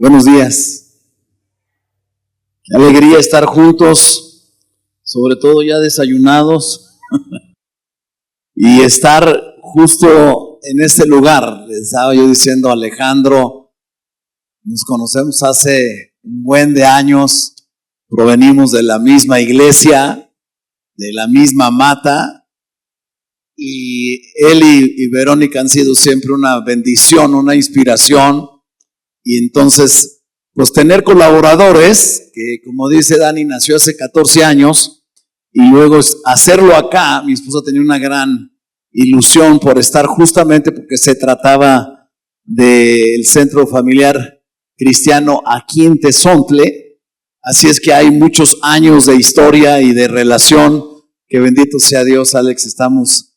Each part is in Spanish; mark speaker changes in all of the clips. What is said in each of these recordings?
Speaker 1: Buenos días. Qué alegría estar juntos, sobre todo ya desayunados, y estar justo en este lugar. Les estaba yo diciendo a Alejandro, nos conocemos hace un buen de años, provenimos de la misma iglesia, de la misma mata, y él y Verónica han sido siempre una bendición, una inspiración. Y entonces, pues tener colaboradores, que como dice Dani, nació hace 14 años, y luego hacerlo acá. Mi esposa tenía una gran ilusión por estar justamente porque se trataba del centro familiar cristiano aquí en Tezontle. Así es que hay muchos años de historia y de relación, que bendito sea Dios, Alex, estamos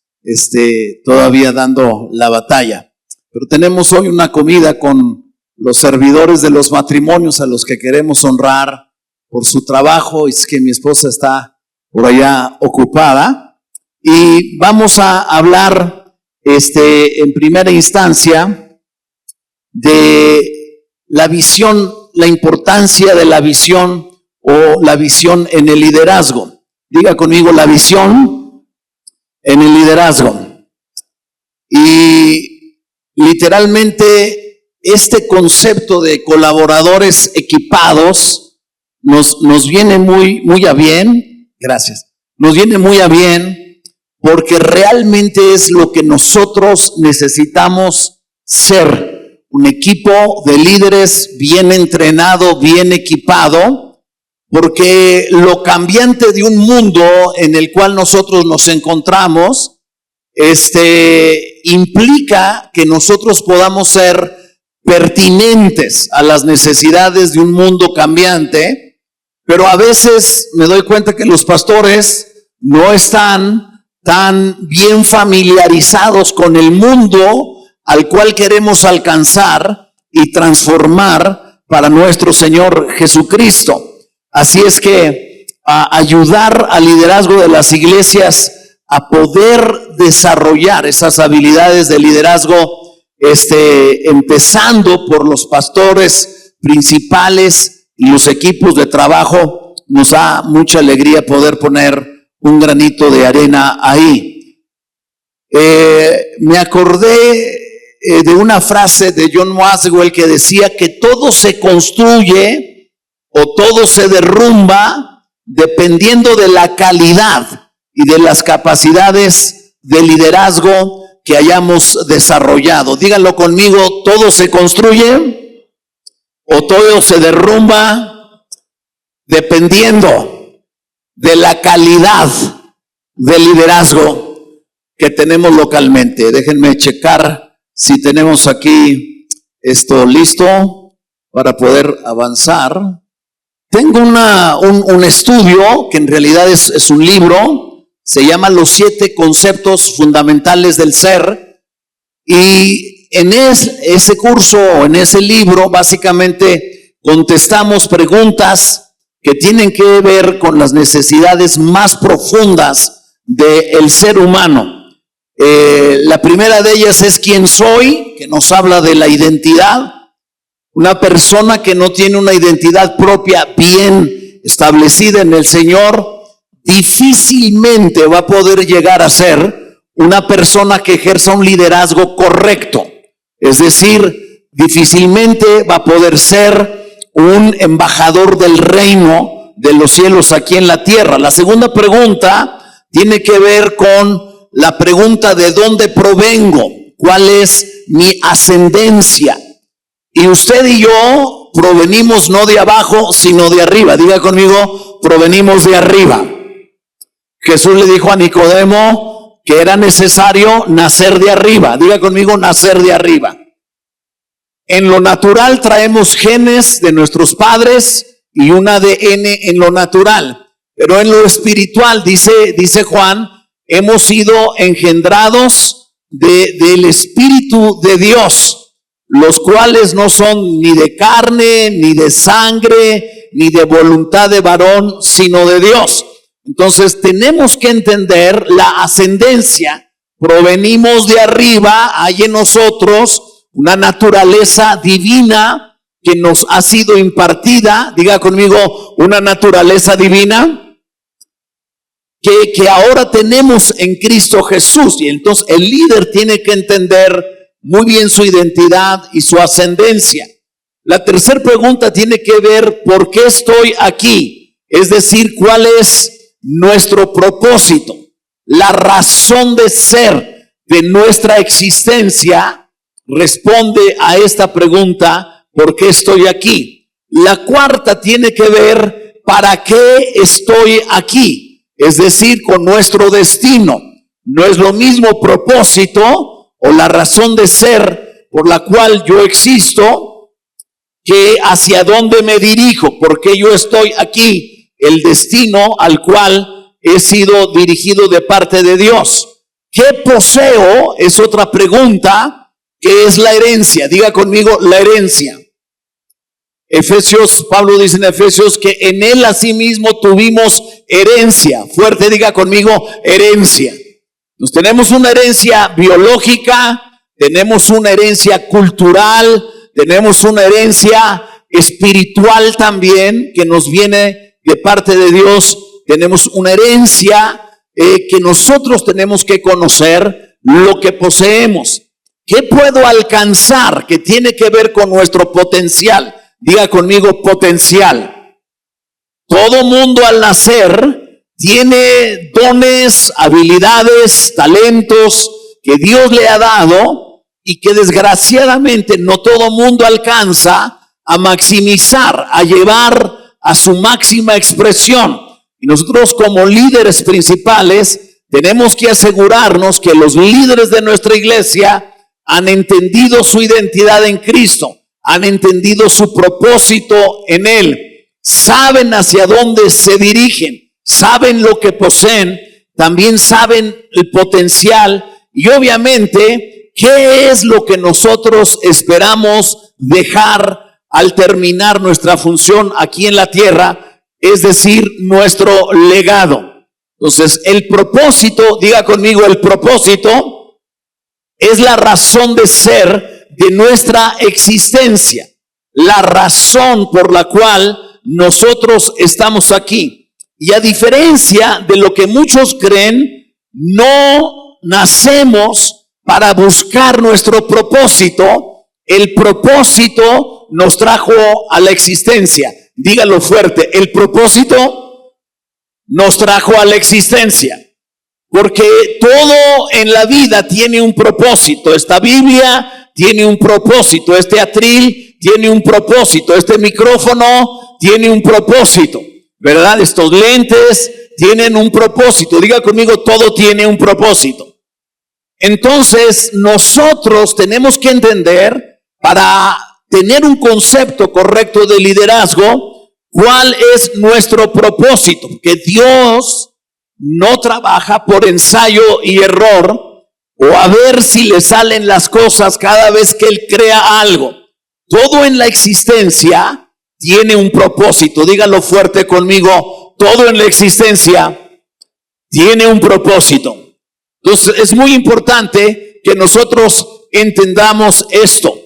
Speaker 1: todavía dando la batalla. Pero tenemos hoy una comida con los servidores de los matrimonios a los que queremos honrar por su trabajo. Es que mi esposa está por allá ocupada, y vamos a hablar en primera instancia de la visión, la importancia de la visión o la visión en el liderazgo. Diga conmigo, la visión en el liderazgo. Y literalmente este concepto de colaboradores equipados nos viene muy a bien. Gracias. Nos viene muy a bien porque realmente es lo que nosotros necesitamos ser. Un equipo de líderes bien entrenado, bien equipado, porque lo cambiante de un mundo en el cual nosotros nos encontramos, implica que nosotros podamos ser pertinentes a las necesidades de un mundo cambiante. Pero a veces me doy cuenta que los pastores no están tan bien familiarizados con el mundo al cual queremos alcanzar y transformar para nuestro Señor Jesucristo. Así es que ayudar al liderazgo de las iglesias a poder desarrollar esas habilidades de liderazgo, empezando por los pastores principales y los equipos de trabajo, nos da mucha alegría poder poner un granito de arena ahí. Me acordé de una frase de John Maswell que decía que todo se construye o todo se derrumba dependiendo de la calidad y de las capacidades de liderazgo que hayamos desarrollado. Díganlo conmigo, todo se construye o todo se derrumba dependiendo de la calidad de liderazgo que tenemos localmente. Déjenme checar si tenemos aquí esto listo para poder avanzar. Tengo un estudio que en realidad es un libro. Se llama Los 7 conceptos fundamentales del ser, y en ese curso, en ese libro, básicamente contestamos preguntas que tienen que ver con las necesidades más profundas del ser humano. La primera de ellas es ¿quién soy?, que nos habla de la identidad. Una persona que no tiene una identidad propia bien establecida en el Señor difícilmente va a poder llegar a ser una persona que ejerza un liderazgo correcto. Es decir, difícilmente va a poder ser un embajador del reino de los cielos aquí en la tierra. La segunda pregunta tiene que ver con la pregunta de dónde provengo, cuál es mi ascendencia. Y usted y yo provenimos no de abajo, sino de arriba. Diga conmigo, provenimos de arriba. Jesús le dijo a Nicodemo que era necesario nacer de arriba. Diga conmigo, nacer de arriba. En lo natural traemos genes de nuestros padres y un ADN en lo natural. Pero en lo espiritual, dice Juan, hemos sido engendrados del Espíritu de Dios, los cuales no son ni de carne, ni de sangre, ni de voluntad de varón, sino de Dios. Entonces tenemos que entender la ascendencia. Provenimos de arriba, hay en nosotros una naturaleza divina que nos ha sido impartida, diga conmigo, una naturaleza divina, que ahora tenemos en Cristo Jesús. Y entonces el líder tiene que entender muy bien su identidad y su ascendencia. La tercera pregunta tiene que ver ¿por qué estoy aquí? Es decir, ¿cuál es nuestro propósito? La razón de ser de nuestra existencia responde a esta pregunta, ¿por qué estoy aquí? La cuarta tiene que ver ¿para qué estoy aquí? Es decir, con nuestro destino. No es lo mismo propósito o la razón de ser por la cual yo existo que hacia dónde me dirijo, porque yo estoy aquí, el destino al cual he sido dirigido de parte de Dios. ¿Qué poseo? Es otra pregunta, que es la herencia. Diga conmigo, la herencia. Efesios, Pablo dice en Efesios que en él asimismo tuvimos herencia. Fuerte, diga conmigo, herencia. Nos tenemos una herencia biológica, tenemos una herencia cultural, tenemos una herencia espiritual también que nos viene de parte de Dios. Tenemos una herencia que nosotros tenemos que conocer lo que poseemos. ¿Qué puedo alcanzar? Que tiene que ver con nuestro potencial. Diga conmigo, potencial. Todo mundo al nacer tiene dones, habilidades, talentos que Dios le ha dado y que desgraciadamente no todo mundo alcanza a maximizar, a llevar a su máxima expresión. Y nosotros como líderes principales tenemos que asegurarnos que los líderes de nuestra iglesia han entendido su identidad en Cristo, han entendido su propósito en Él, saben hacia dónde se dirigen, saben lo que poseen, también saben el potencial y obviamente qué es lo que nosotros esperamos dejar al terminar nuestra función aquí en la tierra, es decir, nuestro legado. Entonces, el propósito, diga conmigo, el propósito es la razón de ser de nuestra existencia, la razón por la cual nosotros estamos aquí. Y a diferencia de lo que muchos creen, no nacemos para buscar nuestro propósito. El propósito nos trajo a la existencia. Dígalo fuerte, el propósito nos trajo a la existencia. Porque todo en la vida tiene un propósito. Esta Biblia tiene un propósito, este atril tiene un propósito, este micrófono tiene un propósito, ¿verdad? Estos lentes tienen un propósito. Diga conmigo, todo tiene un propósito. Entonces, nosotros tenemos que entender, para tener un concepto correcto de liderazgo, cuál es nuestro propósito. Que Dios no trabaja por ensayo y error, o a ver si le salen las cosas cada vez que Él crea algo. Todo en la existencia tiene un propósito. Dígalo fuerte conmigo, todo en la existencia tiene un propósito. Entonces es muy importante que nosotros entendamos esto.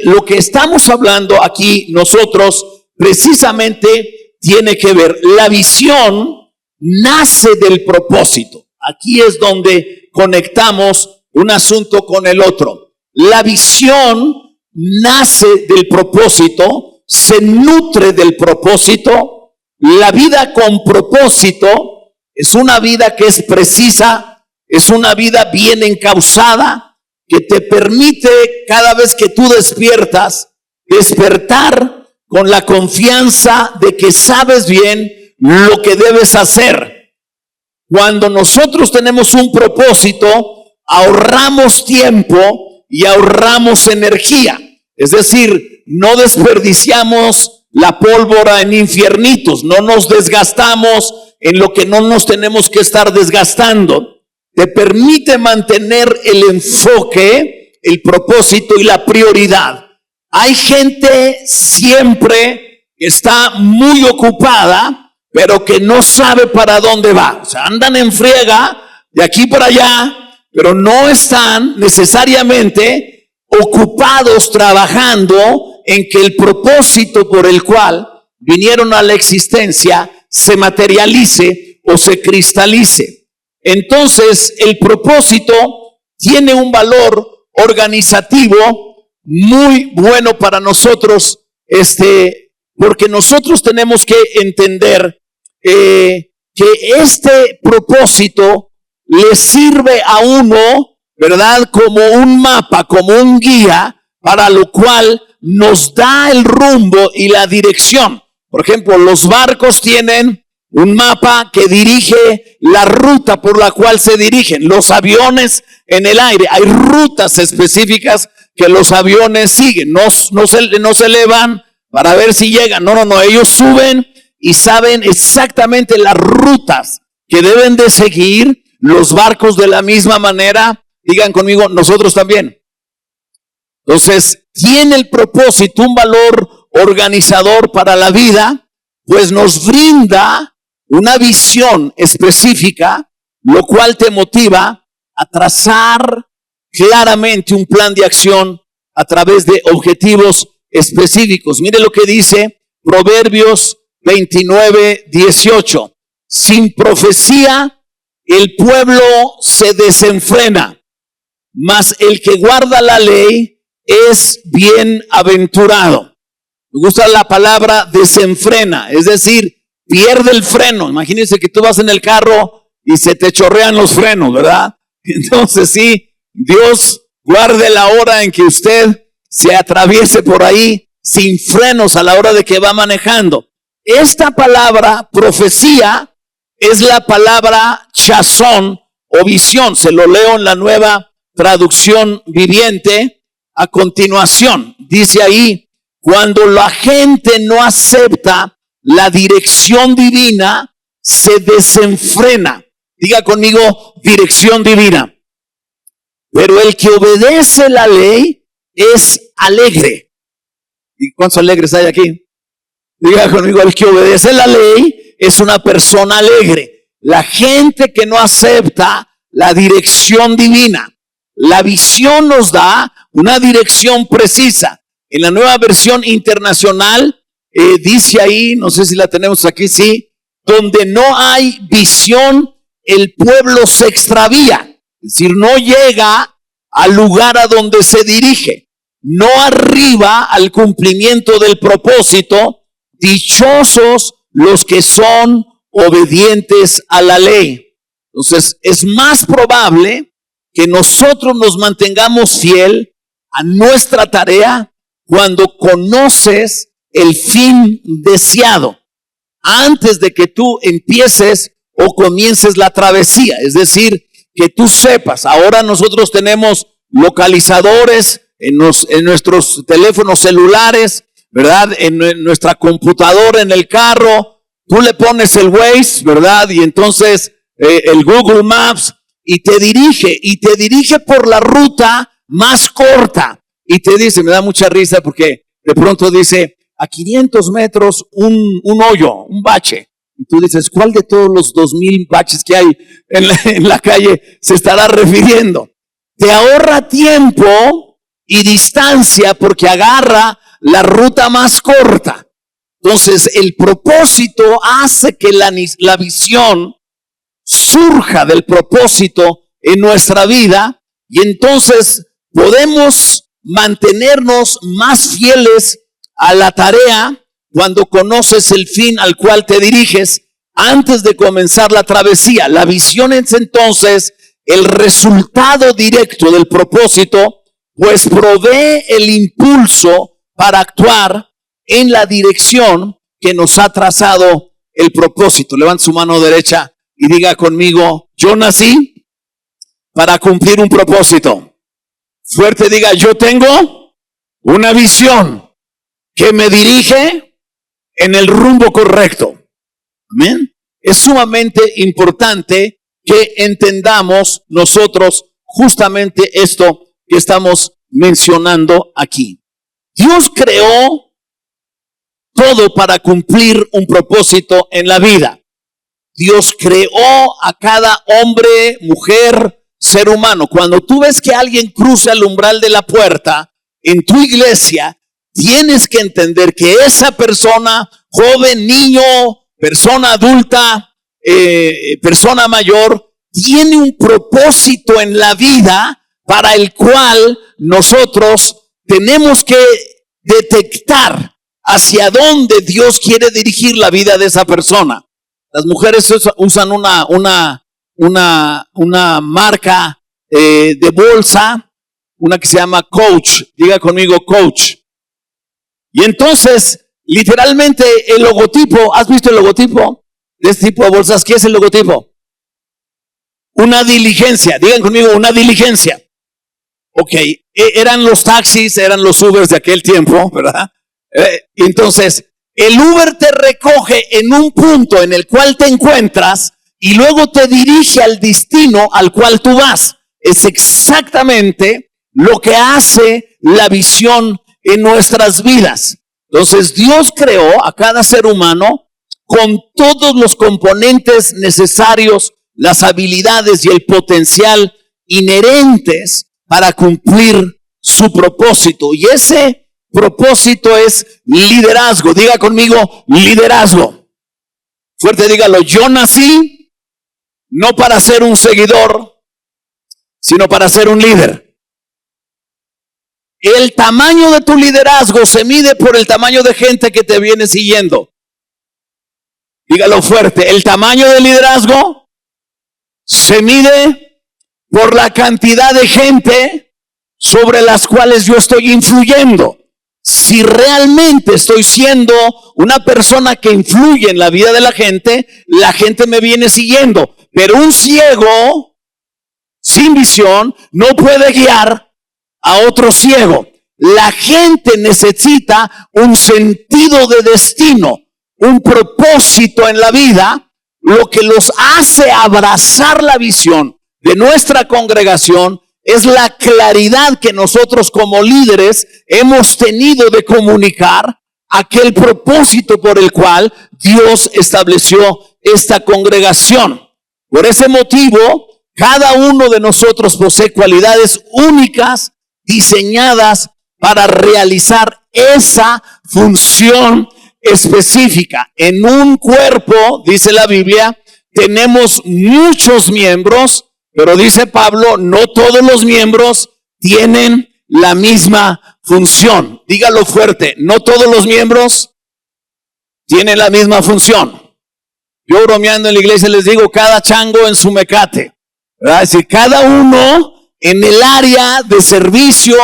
Speaker 1: Lo que estamos hablando aquí nosotros precisamente tiene que ver, la visión nace del propósito. Aquí es donde conectamos un asunto con el otro. La visión nace del propósito, se nutre del propósito. La vida con propósito es una vida que es precisa, es una vida bien encauzada, que te permite cada vez que tú despiertas, despertar con la confianza de que sabes bien lo que debes hacer. Cuando nosotros tenemos un propósito, ahorramos tiempo y ahorramos energía. Es decir, no desperdiciamos la pólvora en infiernitos, no nos desgastamos en lo que no nos tenemos que estar desgastando. Te permite mantener el enfoque, el propósito y la prioridad. Hay gente siempre que está muy ocupada, pero que no sabe para dónde va. O sea, andan en friega de aquí para allá, pero no están necesariamente ocupados trabajando en que el propósito por el cual vinieron a la existencia se materialice o se cristalice. Entonces, el propósito tiene un valor organizativo muy bueno para nosotros, porque nosotros tenemos que entender que este propósito le sirve a uno, ¿verdad? Como un mapa, como un guía, para lo cual nos da el rumbo y la dirección. Por ejemplo, los barcos tienen un mapa que dirige la ruta por la cual se dirigen. Los aviones en el aire, hay rutas específicas que los aviones siguen. No se elevan para ver si llegan. No. Ellos suben y saben exactamente las rutas que deben de seguir. Los barcos de la misma manera, digan conmigo, nosotros también. Entonces, tiene el propósito un valor organizador para la vida, pues nos brinda una visión específica, lo cual te motiva a trazar claramente un plan de acción a través de objetivos específicos. Mire lo que dice Proverbios 29:18. Sin profecía, el pueblo se desenfrena, mas el que guarda la ley es bienaventurado. Me gusta la palabra desenfrena, es decir, pierde el freno. Imagínense que tú vas en el carro y se te chorrean los frenos, ¿verdad? Entonces sí, Dios guarde la hora en que usted se atraviese por ahí sin frenos a la hora de que va manejando. Esta palabra profecía es la palabra chazón o visión. Se lo leo en la Nueva Traducción Viviente. A continuación, dice ahí, cuando la gente no acepta la dirección divina, se desenfrena. Diga conmigo, dirección divina. Pero el que obedece la ley es alegre. ¿Y cuántos alegres hay aquí? Diga conmigo, el que obedece la ley es una persona alegre. La gente que no acepta la dirección divina. La visión nos da una dirección precisa. En la Nueva Versión Internacional dice ahí, no sé si la tenemos aquí, sí, donde no hay visión, el pueblo se extravía. Es decir, no llega al lugar a donde se dirige. No arriba al cumplimiento del propósito. Dichosos los que son obedientes a la ley. Entonces, es más probable que nosotros nos mantengamos fiel a nuestra tarea cuando conoces el fin deseado, antes de que tú empieces o comiences la travesía. Es decir, que tú sepas, ahora nosotros tenemos localizadores en nuestros teléfonos celulares, ¿verdad? En nuestra computadora, en el carro, tú le pones el Waze, ¿verdad? Y entonces el Google Maps y te dirige por la ruta más corta. Y te dice, me da mucha risa porque de pronto dice, a 500 metros un hoyo, un bache. Y tú dices, ¿cuál de todos los 2000 baches que hay en la calle se estará refiriendo? Te ahorra tiempo y distancia porque agarra la ruta más corta. Entonces, el propósito hace que la visión surja del propósito en nuestra vida y entonces podemos mantenernos más fieles a la tarea cuando conoces el fin al cual te diriges antes de comenzar la travesía. La visión es entonces el resultado directo del propósito, pues provee el impulso para actuar en la dirección que nos ha trazado el propósito. Levanta su mano derecha y diga conmigo, yo nací para cumplir un propósito. Fuerte diga, yo tengo una visión que me dirige en el rumbo correcto. Amén. Es sumamente importante que entendamos nosotros justamente esto que estamos mencionando aquí. Dios creó todo para cumplir un propósito en la vida. Dios creó a cada hombre, mujer, ser humano. Cuando tú ves que alguien cruza el umbral de la puerta en tu iglesia, tienes que entender que esa persona, joven, niño, persona adulta, persona mayor, tiene un propósito en la vida para el cual nosotros tenemos que detectar hacia dónde Dios quiere dirigir la vida de esa persona. Las mujeres usan una marca de bolsa, una que se llama Coach. Diga conmigo, Coach. Y entonces, literalmente, el logotipo, ¿has visto el logotipo de este tipo de bolsas? ¿Qué es el logotipo? Una diligencia. Digan conmigo, una diligencia. Ok, eran los taxis, eran los Ubers de aquel tiempo, ¿verdad? Entonces, el Uber te recoge en un punto en el cual te encuentras y luego te dirige al destino al cual tú vas. Es exactamente lo que hace la visión en nuestras vidas. Entonces, Dios creó a cada ser humano con todos los componentes necesarios, las habilidades y el potencial inherentes para cumplir su propósito. Y ese propósito es liderazgo. Diga conmigo, liderazgo. Fuerte, dígalo. Yo nací no para ser un seguidor, sino para ser un líder. El tamaño de tu liderazgo se mide por el tamaño de gente que te viene siguiendo. Dígalo fuerte. El tamaño del liderazgo se mide por la cantidad de gente sobre las cuales yo estoy influyendo. Si realmente estoy siendo una persona que influye en la vida de la gente me viene siguiendo. Pero un ciego sin visión no puede guiar a otro ciego. La gente necesita un sentido de destino, un propósito en la vida, lo que los hace abrazar la visión de nuestra congregación. Es la claridad que nosotros como líderes hemos tenido de comunicar aquel propósito por el cual Dios estableció esta congregación. Por ese motivo, cada uno de nosotros posee cualidades únicas diseñadas para realizar esa función específica. En un cuerpo, dice la Biblia, tenemos muchos miembros, pero dice Pablo, no todos los miembros tienen la misma función. Dígalo fuerte, no todos los miembros tienen la misma función. Yo bromeando en la iglesia les digo, cada chango en su mecate, ¿verdad? Es decir, cada uno en el área de servicio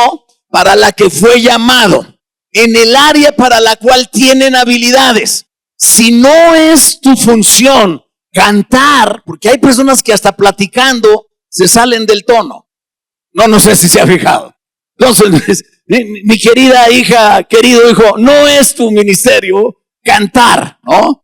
Speaker 1: para la que fue llamado, en el área para la cual tienen habilidades. Si no es tu función cantar, porque hay personas que hasta platicando se salen del tono. No sé si se ha fijado. Entonces, mi querida hija, querido hijo, no es tu ministerio cantar, ¿no?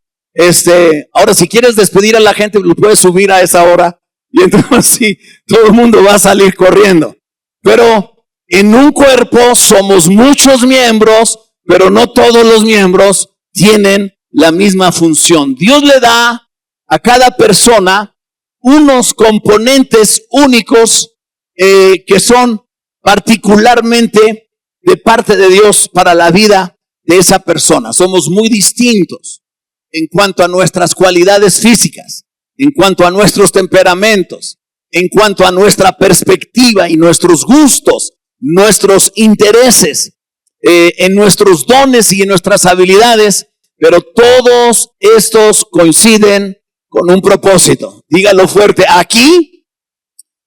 Speaker 1: Ahora si quieres despedir a la gente, lo puedes subir a esa hora y entonces sí, todo el mundo va a salir corriendo. Pero en un cuerpo somos muchos miembros, pero no todos los miembros tienen la misma función. Dios le da a cada persona unos componentes únicos que son particularmente de parte de Dios para la vida de esa persona. Somos muy distintos en cuanto a nuestras cualidades físicas, en cuanto a nuestros temperamentos, en cuanto a nuestra perspectiva y nuestros gustos, nuestros intereses, en nuestros dones y en nuestras habilidades, pero todos estos coinciden con un propósito. Dígalo fuerte, aquí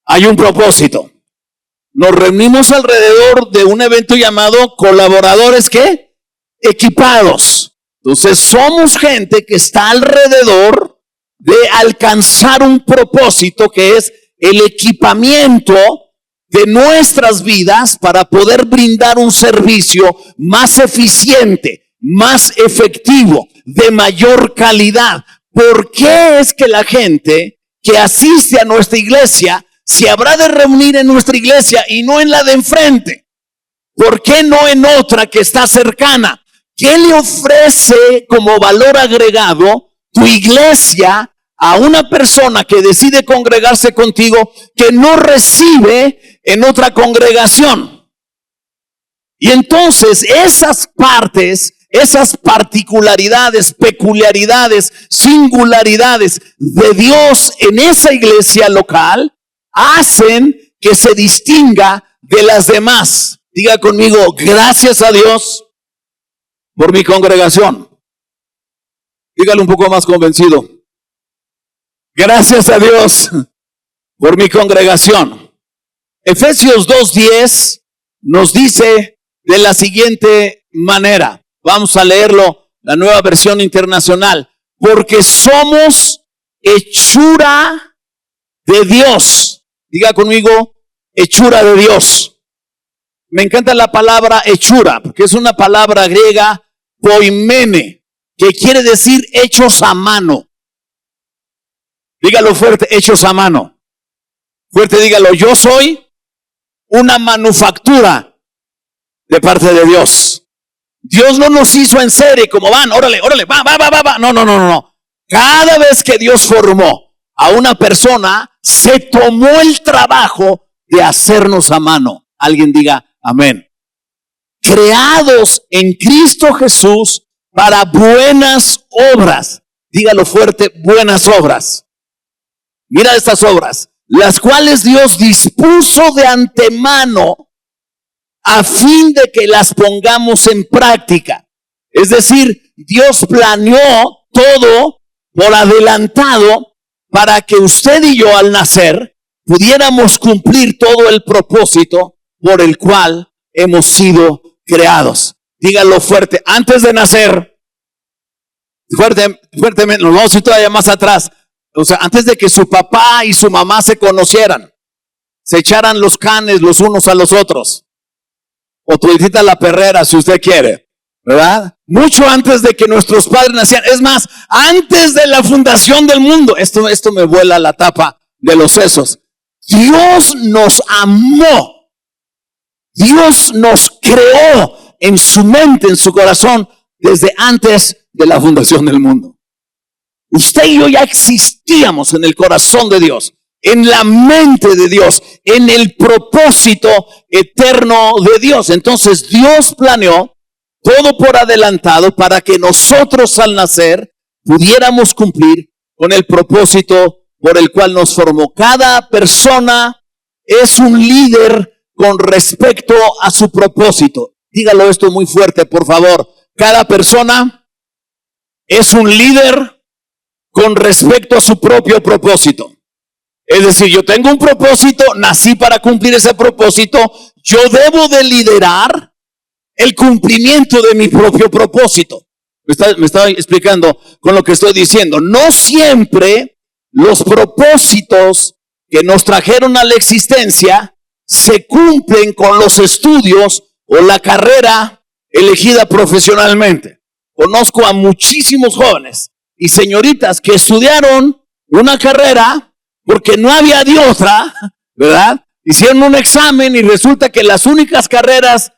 Speaker 1: hay un propósito. Nos reunimos alrededor de un evento llamado colaboradores, ¿qué? Equipados. Entonces somos gente que está alrededor de alcanzar un propósito que es el equipamiento de nuestras vidas para poder brindar un servicio más eficiente, más efectivo, de mayor calidad. ¿Por qué es que la gente que asiste a nuestra iglesia se habrá de reunir en nuestra iglesia y no en la de enfrente? ¿Por qué no en otra que está cercana? ¿Qué le ofrece como valor agregado tu iglesia a una persona que decide congregarse contigo que no recibe en otra congregación? Y entonces esas partes, esas particularidades, peculiaridades, singularidades de Dios en esa iglesia local hacen que se distinga de las demás. Diga conmigo, gracias a Dios por mi congregación. Dígalo un poco más convencido. Gracias a Dios por mi congregación. Efesios 2:10 nos dice de la siguiente manera. Vamos a leerlo, la Nueva Versión Internacional. Porque somos hechura de Dios. Diga conmigo, hechura de Dios. Me encanta la palabra hechura, porque es una palabra griega, poimene, que quiere decir hechos a mano. Dígalo fuerte, hechos a mano. Fuerte, dígalo, yo soy una manufactura de parte de Dios. Dios no nos hizo en serie como van, órale, va. No. Cada vez que Dios formó a una persona, se tomó el trabajo de hacernos a mano. Alguien diga amén. Creados en Cristo Jesús para buenas obras. Dígalo fuerte, buenas obras. Mira estas obras, las cuales Dios dispuso de antemano a fin de que las pongamos en práctica. Es decir, Dios planeó todo por adelantado para que usted y yo al nacer pudiéramos cumplir todo el propósito por el cual hemos sido creados. Dígalo fuerte, antes de nacer, fuertemente, nos vamos a ir todavía más atrás. O sea, antes de que su papá y su mamá se conocieran, se echaran los canes los unos a los otros, o toditita la perrera si usted quiere, ¿verdad? Mucho antes de que nuestros padres nacieran, es más, antes de la fundación del mundo, esto me vuela la tapa de los sesos. Dios nos amó, Dios nos creó en su mente, en su corazón, desde antes de la fundación del mundo. Usted y yo ya existíamos en el corazón de Dios, en la mente de Dios, en el propósito eterno de Dios. Entonces Dios planeó todo por adelantado para que nosotros al nacer pudiéramos cumplir con el propósito por el cual nos formó. Cada persona es un líder con respecto a su propósito. Dígalo esto muy fuerte, por favor. Cada persona es un líder con respecto a su propio propósito. Es decir, yo tengo un propósito, nací para cumplir ese propósito, yo debo de liderar el cumplimiento de mi propio propósito. Me está explicando con lo que estoy diciendo. No siempre los propósitos que nos trajeron a la existencia se cumplen con los estudios o la carrera elegida profesionalmente. Conozco a muchísimos jóvenes y señoritas que estudiaron una carrera porque no había de otra, ¿verdad? Hicieron un examen y resulta que las únicas carreras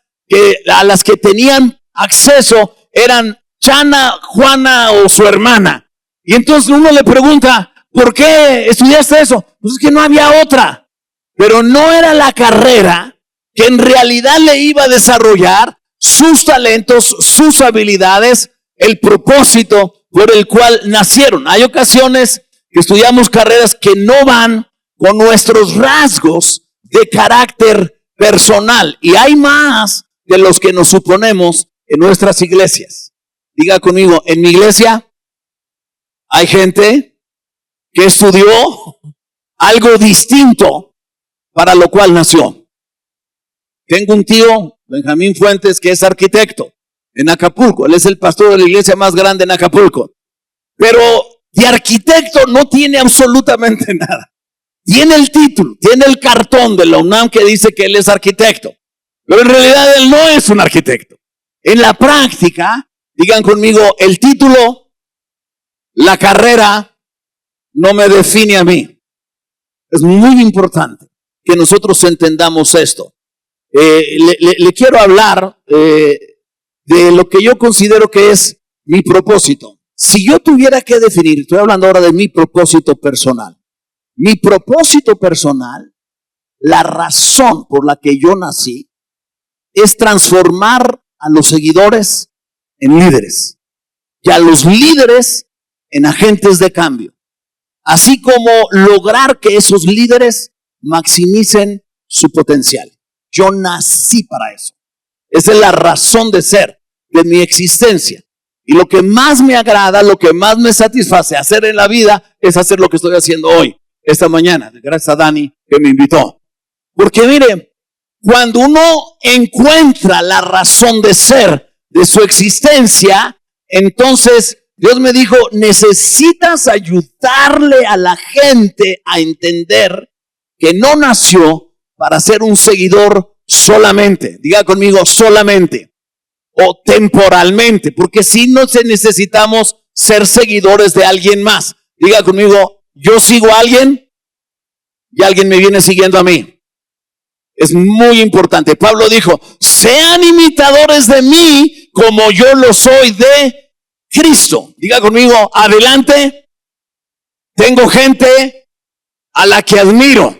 Speaker 1: a las que tenían acceso eran Chana, Juana o su hermana. Y entonces uno le pregunta, ¿por qué estudiaste eso? Pues es que no había otra. Pero no era la carrera que en realidad le iba a desarrollar sus talentos, sus habilidades, el propósito por el cual nacieron. Hay ocasiones que estudiamos carreras que no van con nuestros rasgos de carácter personal. Y hay más de los que nos suponemos en nuestras iglesias. Diga conmigo, en mi iglesia hay gente que estudió algo distinto para lo cual nació. Tengo un tío, Benjamín Fuentes, que es arquitecto en Acapulco. Él es el pastor de la iglesia más grande en Acapulco. Pero de arquitecto no tiene absolutamente nada. Tiene el título, tiene el cartón de la UNAM que dice que él es arquitecto. Pero en realidad él no es un arquitecto. En la práctica, digan conmigo, el título, la carrera, no me define a mí. Es muy importante que nosotros entendamos esto. Le quiero hablar de lo que yo considero que es mi propósito. Si yo tuviera que definir, estoy hablando ahora de mi propósito personal. Mi propósito personal, la razón por la que yo nací, es transformar a los seguidores en líderes y a los líderes en agentes de cambio, así como lograr que esos líderes maximicen su potencial. Yo nací para eso. Esa es la razón de ser, de mi existencia. Y lo que más me agrada, lo que más me satisface hacer en la vida es hacer lo que estoy haciendo hoy, esta mañana, gracias a Dani que me invitó. Porque mire, cuando uno encuentra la razón de ser de su existencia, entonces Dios me dijo, necesitas ayudarle a la gente a entender que no nació para ser un seguidor solamente. Diga conmigo, solamente. O temporalmente, porque si no necesitamos ser seguidores de alguien más. Diga conmigo, yo sigo a alguien y alguien me viene siguiendo a mí. Es muy importante. Pablo dijo, sean imitadores de mí como yo lo soy de Cristo. Diga conmigo, adelante. Tengo gente a la que admiro.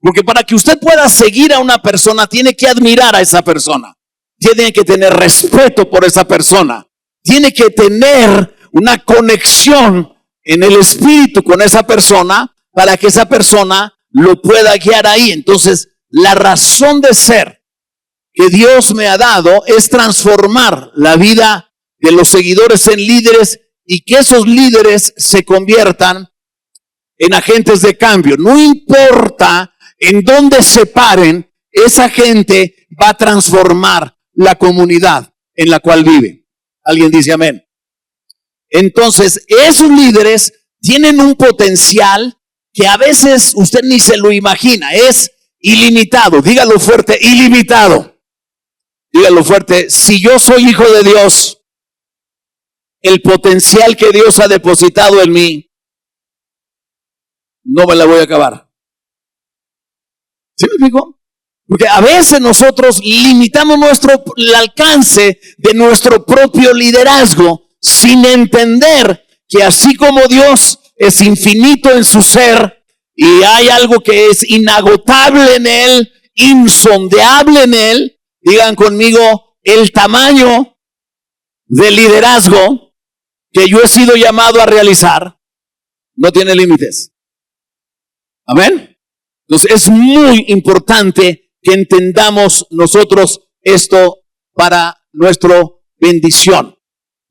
Speaker 1: Porque para que usted pueda seguir a una persona, tiene que admirar a esa persona. Tiene que tener respeto por esa persona. Tiene que tener una conexión en el espíritu con esa persona para que esa persona lo pueda guiar ahí. Entonces, la razón de ser que Dios me ha dado es transformar la vida de los seguidores en líderes y que esos líderes se conviertan en agentes de cambio. No importa en dónde se paren, esa gente va a transformar la comunidad en la cual vive. Alguien dice amén. Entonces, esos líderes tienen un potencial que a veces usted ni se lo imagina. Es ilimitado. Dígalo fuerte, ilimitado. Dígalo fuerte, si yo soy hijo de Dios, el potencial que Dios ha depositado en mí, no me la voy a acabar. ¿Sí me explico? Porque a veces nosotros limitamos el alcance de nuestro propio liderazgo sin entender que así como Dios es infinito en su ser y hay algo que es inagotable en Él, insondeable en Él, digan conmigo, el tamaño del liderazgo que yo he sido llamado a realizar no tiene límites. Amén. Entonces es muy importante que entendamos nosotros esto para nuestra bendición.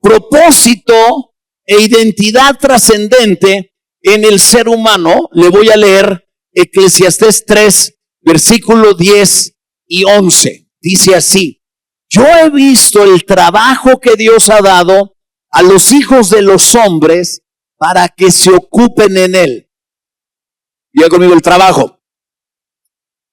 Speaker 1: Propósito e identidad trascendente en el ser humano. Le voy a leer Eclesiastés 3, versículo 10 y 11. Dice así: yo he visto el trabajo que Dios ha dado a los hijos de los hombres para que se ocupen en él. Diga conmigo, el trabajo.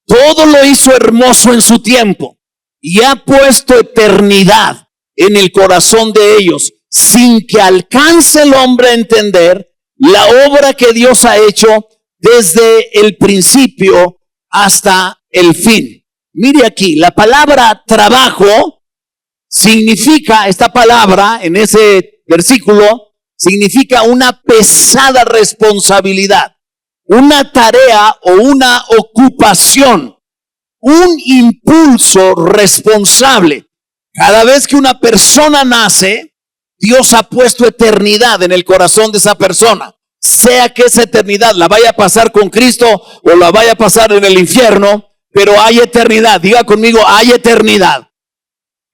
Speaker 1: Todo lo hizo hermoso en su tiempo y ha puesto eternidad en el corazón de ellos, sin que alcance el hombre a entender la obra que Dios ha hecho desde el principio hasta el fin. Mire aquí, la palabra trabajo significa, esta palabra en ese versículo, significa una pesada responsabilidad. Una tarea o una ocupación, un impulso responsable. Cada vez que una persona nace, Dios ha puesto eternidad en el corazón de esa persona. Sea que esa eternidad la vaya a pasar con Cristo o la vaya a pasar en el infierno, pero hay eternidad. Diga conmigo, hay eternidad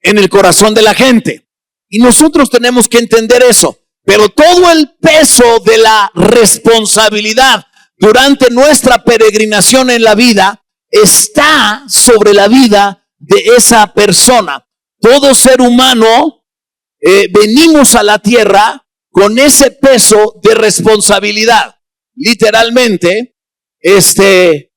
Speaker 1: en el corazón de la gente. Y nosotros tenemos que entender eso. Pero todo el peso de la responsabilidad durante nuestra peregrinación en la vida está sobre la vida de esa persona. Todo ser humano venimos a la tierra con ese peso de responsabilidad, literalmente, que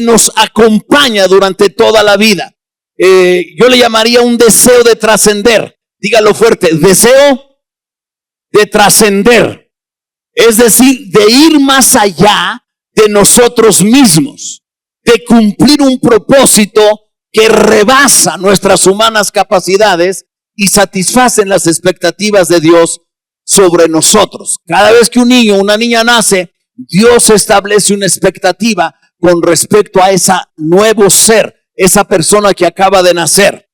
Speaker 1: nos acompaña durante toda la vida. Yo le llamaría un deseo de trascender. Dígalo fuerte, deseo de trascender. Es decir, de ir más allá de nosotros mismos, de cumplir un propósito que rebasa nuestras humanas capacidades y satisfacen las expectativas de Dios sobre nosotros. Cada vez que un niño o una niña nace, Dios establece una expectativa con respecto a ese nuevo ser esa persona que acaba de nacer.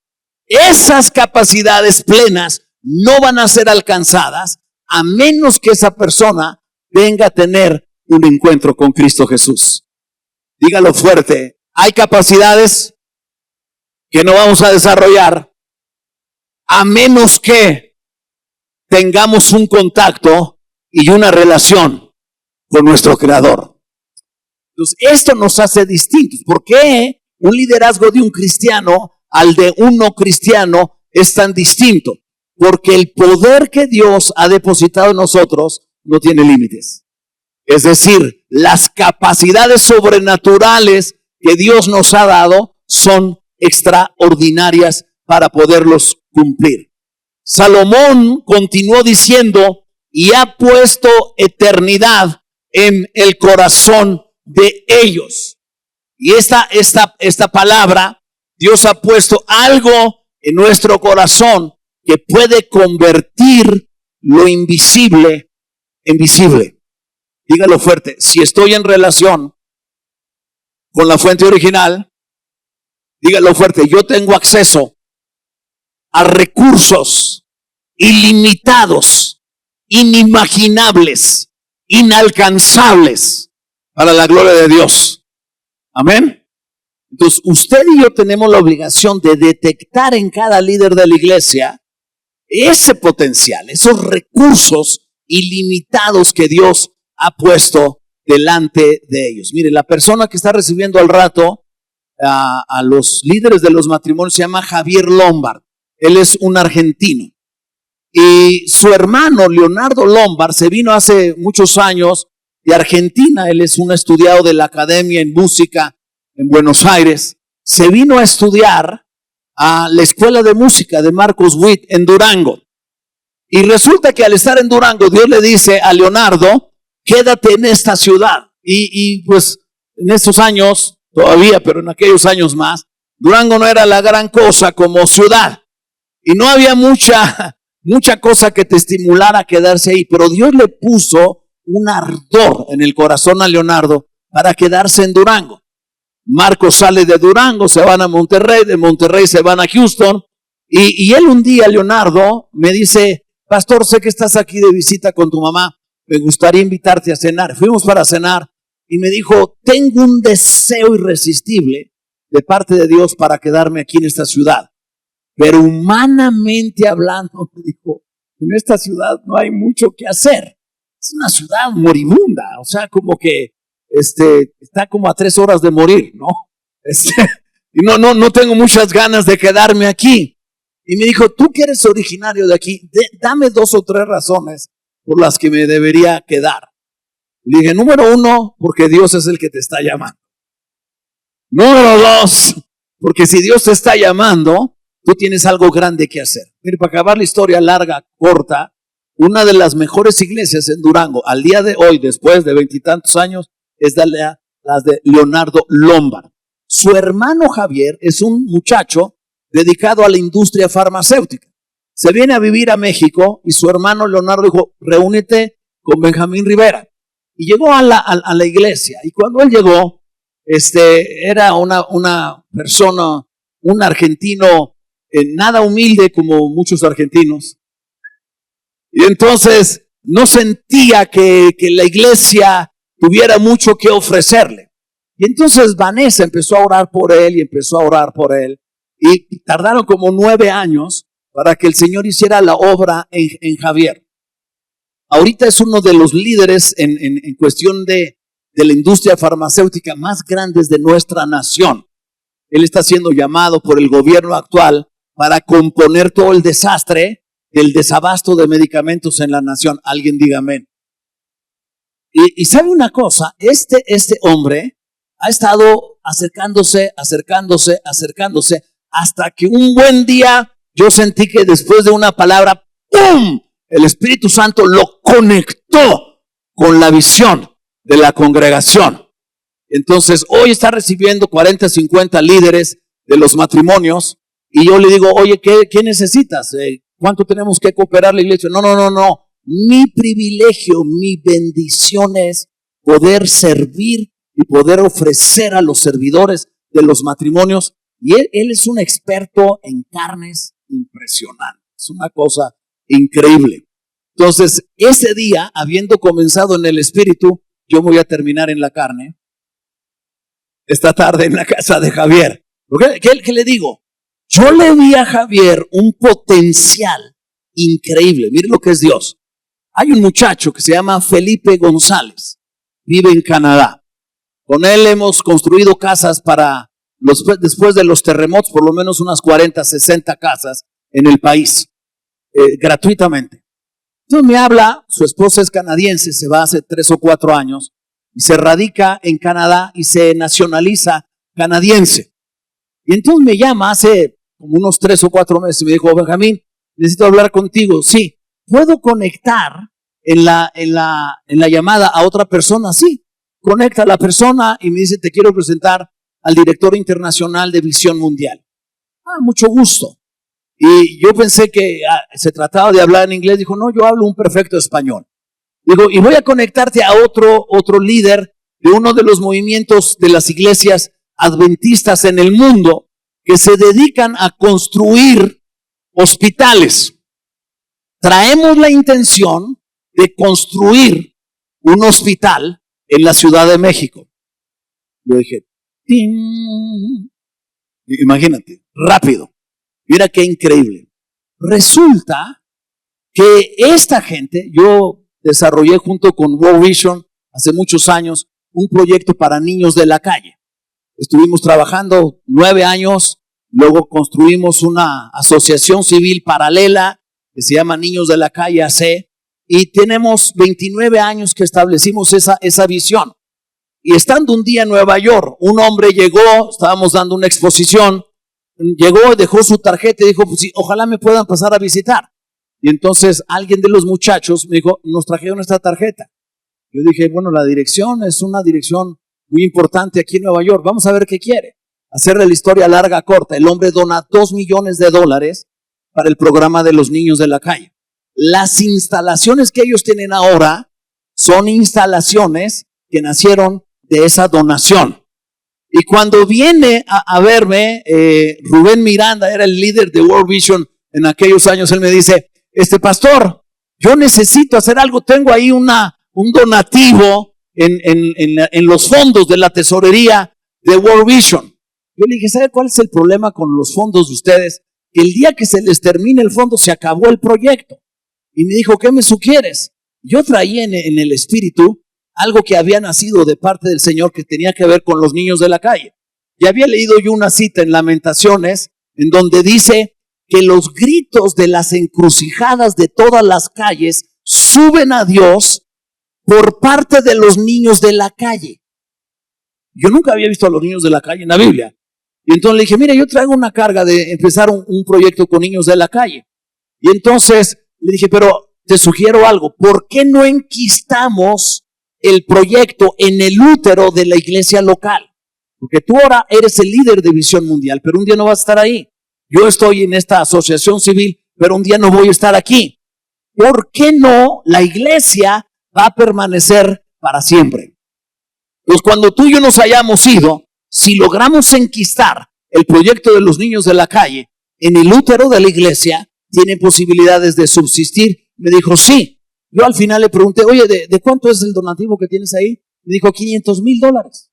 Speaker 1: Esas capacidades plenas no van a ser alcanzadas a menos que esa persona venga a tener un encuentro con Cristo Jesús. Dígalo fuerte, hay capacidades que no vamos a desarrollar a menos que tengamos un contacto y una relación con nuestro Creador. Entonces, esto nos hace distintos. ¿Por qué un liderazgo de un cristiano al de un no cristiano es tan distinto? Porque el poder que Dios ha depositado en nosotros no tiene límites. Es decir, las capacidades sobrenaturales que Dios nos ha dado son extraordinarias para poderlos cumplir. Salomón continuó diciendo, y ha puesto eternidad en el corazón de ellos. Y esta palabra, Dios ha puesto algo en nuestro corazón que puede convertir lo invisible en visible. Dígalo fuerte, si estoy en relación con la fuente original, dígalo fuerte, yo tengo acceso a recursos ilimitados, inimaginables, inalcanzables para la gloria de Dios. Amén. Entonces, usted y yo tenemos la obligación de detectar en cada líder de la iglesia ese potencial, esos recursos ilimitados que Dios ha puesto delante de ellos. Mire, la persona que está recibiendo al rato a los líderes de los matrimonios se llama Javier Lombard. Él es un argentino. Y su hermano Leonardo Lombard se vino hace muchos años de Argentina. Él es un estudiado de la Academia en Música en Buenos Aires. Se vino a estudiar a la Escuela de Música de Marcos Witt en Durango. Y resulta que al estar en Durango, Dios le dice a Leonardo, quédate en esta ciudad. Y pues en estos años, todavía, pero en aquellos años más, Durango no era la gran cosa como ciudad. Y no había mucha cosa que te estimulara a quedarse ahí. Pero Dios le puso un ardor en el corazón a Leonardo para quedarse en Durango. Marcos sale de Durango, se van a Monterrey, de Monterrey se van a Houston. Y él un día, Leonardo, me dice, pastor, sé que estás aquí de visita con tu mamá. Me gustaría invitarte a cenar. Fuimos para cenar y me dijo, tengo un deseo irresistible de parte de Dios para quedarme aquí en esta ciudad. Pero humanamente hablando, me dijo, en esta ciudad no hay mucho que hacer. Es una ciudad moribunda, o sea, como que está como a 3 horas de morir, ¿no? Y no tengo muchas ganas de quedarme aquí. Y me dijo, tú que eres originario de aquí, dame 2 o 3 razones por las que me debería quedar. Le dije, número 1, porque Dios es el que te está llamando. Número 2, porque si Dios te está llamando, tú tienes algo grande que hacer. Mire, para acabar la historia larga, corta, una de las mejores iglesias en Durango, al día de hoy, después de 20 y tantos años, es la de Leonardo Lombard. Su hermano Javier es un muchacho dedicado a la industria farmacéutica. Se viene a vivir a México y su hermano Leonardo dijo, reúnete con Benjamín Rivera. Y llegó a la iglesia. Y cuando él llegó, era una persona, un argentino, nada humilde como muchos argentinos. Y entonces no sentía que la iglesia tuviera mucho que ofrecerle. Y entonces Vanessa empezó a orar por él y empezó a orar por él. Y tardaron como 9 años para que el Señor hiciera la obra en Javier. Ahorita es uno de los líderes en cuestión de la industria farmacéutica más grandes de nuestra nación. Él está siendo llamado por el gobierno actual para componer todo el desastre del desabasto de medicamentos en la nación. Alguien diga amén. Y sabe una cosa, este hombre ha estado acercándose, hasta que un buen día yo sentí que después de una palabra, ¡pum!, el Espíritu Santo lo conectó con la visión de la congregación. Entonces hoy está recibiendo 40, 50 líderes de los matrimonios y yo le digo, oye, ¿qué necesitas? ¿Cuánto tenemos que cooperar la iglesia? No. Mi privilegio, mi bendición es poder servir y poder ofrecer a los servidores de los matrimonios Y él es un experto en carnes impresionante. Es una cosa increíble. Entonces, ese día, habiendo comenzado en el espíritu, yo voy a terminar en la carne. Esta tarde en la casa de Javier. ¿Qué le digo? Yo le vi a Javier un potencial increíble. Mire lo que es Dios. Hay un muchacho que se llama Felipe González. Vive en Canadá. Con él hemos construido casas para después de los terremotos, por lo menos unas 40, 60 casas en el país, gratuitamente. Entonces me habla, su esposa es canadiense, se va hace 3 o 4 años y se radica en Canadá y se nacionaliza canadiense. Y entonces me llama hace como unos 3 o 4 meses y me dijo, Benjamín, necesito hablar contigo. Sí, ¿puedo conectar en la llamada a otra persona? Sí, conecta a la persona y me dice, te quiero presentar al director internacional de Visión Mundial. Mucho gusto. Y yo pensé que se trataba de hablar en inglés. Dijo, no, yo hablo un perfecto español. Digo, y voy a conectarte a otro líder de uno de los movimientos de las iglesias adventistas en el mundo que se dedican a construir hospitales. Traemos la intención de construir un hospital en la Ciudad de México. Yo dije, ¡ting! Imagínate, rápido. Mira qué increíble. Resulta que esta gente, yo desarrollé junto con World Vision hace muchos años un proyecto para niños de la calle. Estuvimos trabajando 9 años, luego construimos una asociación civil paralela que se llama Niños de la Calle AC y tenemos 29 años que establecimos esa visión. Y estando un día en Nueva York, un hombre llegó, estábamos dando una exposición, llegó, dejó su tarjeta y dijo, pues sí, ojalá me puedan pasar a visitar. Y entonces alguien de los muchachos me dijo, nos trajeron esta tarjeta. Yo dije, bueno, la dirección es una dirección muy importante aquí en Nueva York, vamos a ver qué quiere. Hacerle la historia larga, corta, el hombre dona $2 millones para el programa de los niños de la calle. Las instalaciones que ellos tienen ahora son instalaciones que nacieron de esa donación. Y cuando viene a verme, Rubén Miranda era el líder de World Vision en aquellos años, él me dice, pastor, yo necesito hacer algo, tengo ahí un donativo en los fondos de la tesorería de World Vision. Yo le dije, ¿sabe cuál es el problema con los fondos de ustedes? Que el día que se les termine el fondo se acabó el proyecto. Y me dijo, ¿qué me sugieres? Yo traía en el espíritu algo que había nacido de parte del Señor que tenía que ver con los niños de la calle. Ya había leído yo una cita en Lamentaciones en donde dice que los gritos de las encrucijadas de todas las calles suben a Dios por parte de los niños de la calle. Yo nunca había visto a los niños de la calle en la Biblia. Y entonces le dije, mira, yo traigo una carga de empezar un proyecto con niños de la calle. Y entonces le dije, pero te sugiero algo, ¿por qué no enquistamos el proyecto en el útero de la iglesia local? Porque tú ahora eres el líder de Visión Mundial, pero un día no vas a estar ahí. Yo estoy en esta asociación civil, pero un día no voy a estar aquí. ¿Por qué no la iglesia va a permanecer para siempre? Pues cuando tú y yo nos hayamos ido, si logramos enquistar el proyecto de los niños de la calle en el útero de la iglesia, tiene posibilidades de subsistir. Me dijo, sí. Yo al final le pregunté, oye, ¿de cuánto es el donativo que tienes ahí? Me dijo, $500,000.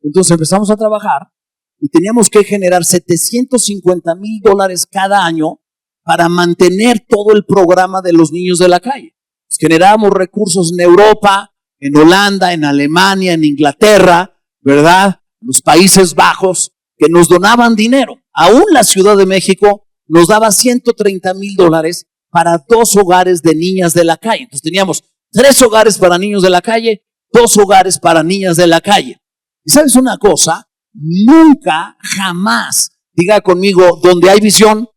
Speaker 1: Entonces empezamos a trabajar y teníamos que generar $750,000 cada año para mantener todo el programa de los niños de la calle. Pues generábamos recursos en Europa, en Holanda, en Alemania, en Inglaterra, ¿verdad? Los Países Bajos, que nos donaban dinero. Aún la Ciudad de México nos daba $130,000 para 2 hogares de niñas de la calle. Entonces teníamos 3 hogares para niños de la calle, 2 hogares para niñas de la calle. ¿Y sabes una cosa? Nunca, jamás, diga conmigo, donde hay visión,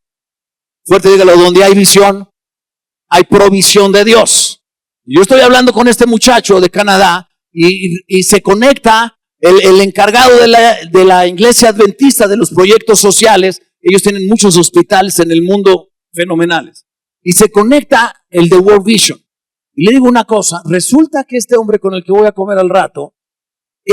Speaker 1: fuerte dígalo, donde hay visión, hay provisión de Dios. Yo estoy hablando con este muchacho de Canadá y se conecta el encargado de la iglesia adventista de los proyectos sociales. Ellos tienen muchos hospitales en el mundo fenomenales. Y se conecta el de World Vision. Y le digo una cosa, resulta que este hombre con el que voy a comer al rato,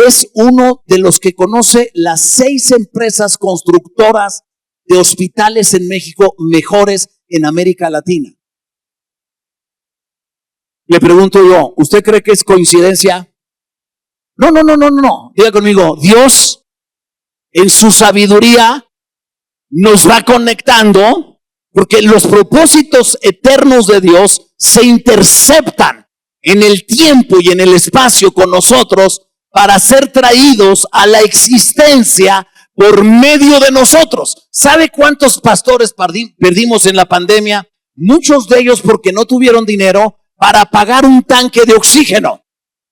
Speaker 1: es uno de los que conoce las 6 empresas constructoras de hospitales en México mejores en América Latina. Le pregunto yo, ¿usted cree que es coincidencia? No. Diga conmigo, Dios en su sabiduría nos va conectando, porque los propósitos eternos de Dios se interceptan en el tiempo y en el espacio con nosotros para ser traídos a la existencia por medio de nosotros. ¿Sabe cuántos pastores perdimos en la pandemia? Muchos de ellos porque no tuvieron dinero para pagar un tanque de oxígeno.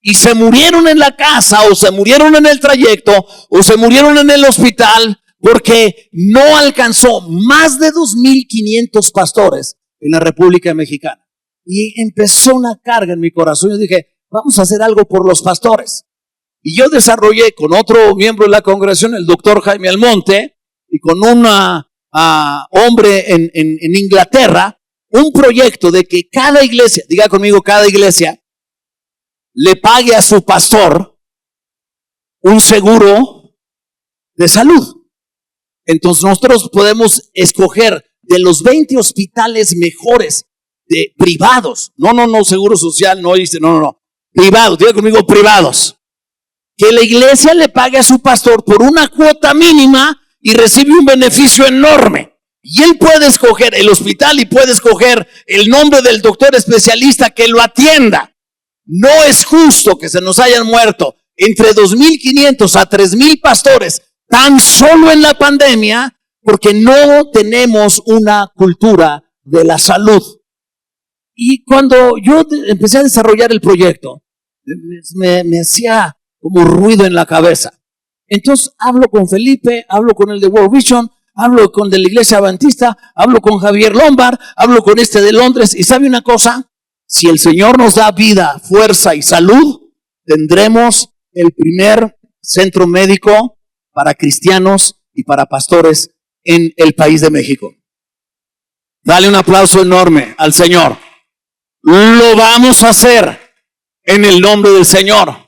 Speaker 1: Y se murieron en la casa, o se murieron en el trayecto, o se murieron en el hospital, porque no alcanzó. Más de 2,500 pastores en la República Mexicana. Y empezó una carga en mi corazón. Yo dije, vamos a hacer algo por los pastores. Y yo desarrollé con otro miembro de la congregación, el doctor Jaime Almonte, y con un hombre en Inglaterra, un proyecto de que cada iglesia, diga conmigo, cada iglesia, le pague a su pastor un seguro de salud. Entonces nosotros podemos escoger de los 20 hospitales mejores privados, no, seguro social, no, privados, diga conmigo, privados, que la iglesia le pague a su pastor por una cuota mínima y recibe un beneficio enorme. Y él puede escoger el hospital y puede escoger el nombre del doctor especialista que lo atienda. No es justo que se nos hayan muerto entre 2,500 a 3,000 pastores tan solo en la pandemia porque no tenemos una cultura de la salud. Y cuando yo empecé a desarrollar el proyecto, me hacía como ruido en la cabeza. Entonces hablo con Felipe, hablo con el de World Vision, hablo con de la Iglesia Adventista, hablo con Javier Lombard, hablo con este de Londres. ¿Y sabe una cosa? Si el Señor nos da vida, fuerza y salud, tendremos el primer centro médico para cristianos y para pastores en el país de México. Dale un aplauso enorme al Señor. Lo vamos a hacer en el nombre del Señor.